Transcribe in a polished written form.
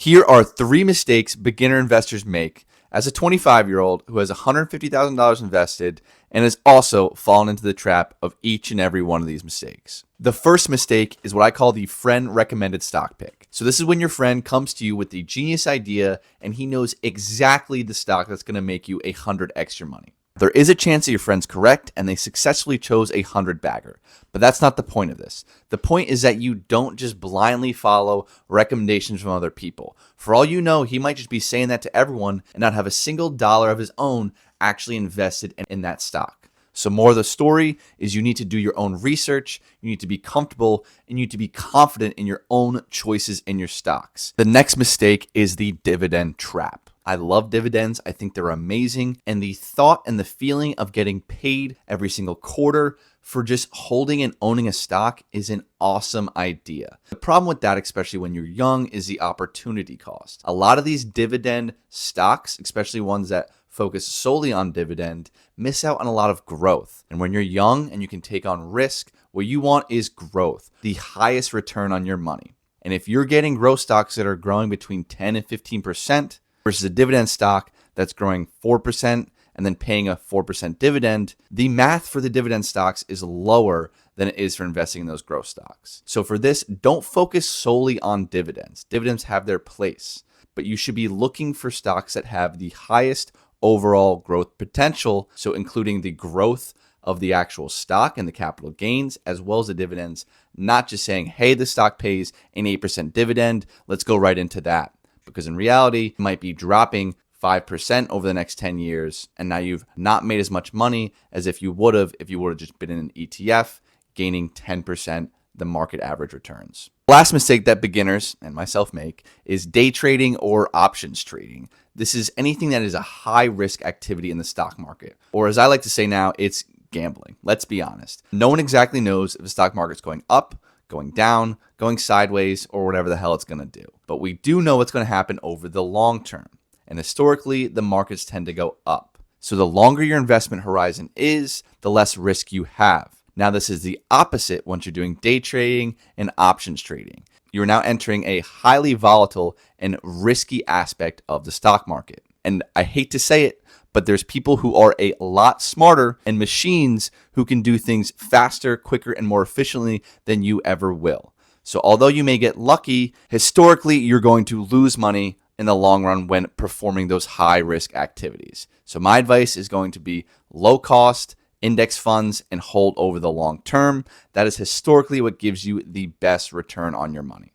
Here are 3 mistakes beginner investors make as a 25-year-old who has $150,000 invested and has also fallen into the trap of each and every one of these mistakes. The first mistake is what I call the friend recommended stock pick. So this is when your friend comes to you with the genius idea and he knows exactly the stock that's going to make you 100x your money. There is a chance that your friend's correct and they successfully chose a 100-bagger, but that's not the point of this. The point is that you don't just blindly follow recommendations from other people. For all you know, he might just be saying that to everyone and not have a single dollar of his own actually invested in that stock. So more of the story is you need to do your own research, you need to be comfortable, and you need to be confident in your own choices in your stocks. The next mistake is the dividend trap. I love dividends. I think they're amazing. And the thought and the feeling of getting paid every single quarter for just holding and owning a stock is an awesome idea. The problem with that, especially when you're young, is the opportunity cost. A lot of these dividend stocks, especially ones that focus solely on dividend, miss out on a lot of growth. And when you're young and you can take on risk, what you want is growth, the highest return on your money. And if you're getting growth stocks that are growing between 10 and 15%, versus a dividend stock that's growing 4% and then paying a 4% dividend, the math for the dividend stocks is lower than it is for investing in those growth stocks. So for this, don't focus solely on dividends. Dividends have their place, but you should be looking for stocks that have the highest overall growth potential, so including the growth of the actual stock and the capital gains, as well as the dividends, not just saying, hey, the stock pays an 8% dividend, let's go right into that. Because in reality, it might be dropping 5% over the next 10 years, and now you've not made as much money as if you would have just been in an ETF, gaining 10% the market average returns. Last mistake that beginners and myself make is day trading or options trading. This is anything that is a high risk activity in the stock market, or as I like to say now, it's gambling. Let's be honest. No one exactly knows if the stock market's going up, going down, going sideways, or whatever the hell it's going to do. But we do know what's going to happen over the long term. And historically, the markets tend to go up. So the longer your investment horizon is, the less risk you have. Now, this is the opposite once you're doing day trading and options trading. You're now entering a highly volatile and risky aspect of the stock market. And I hate to say it, but there's people who are a lot smarter and machines who can do things faster, quicker, and more efficiently than you ever will. So although you may get lucky, historically, you're going to lose money in the long run when performing those high risk activities. So my advice is going to be low cost, index funds, and hold over the long term. That is historically what gives you the best return on your money.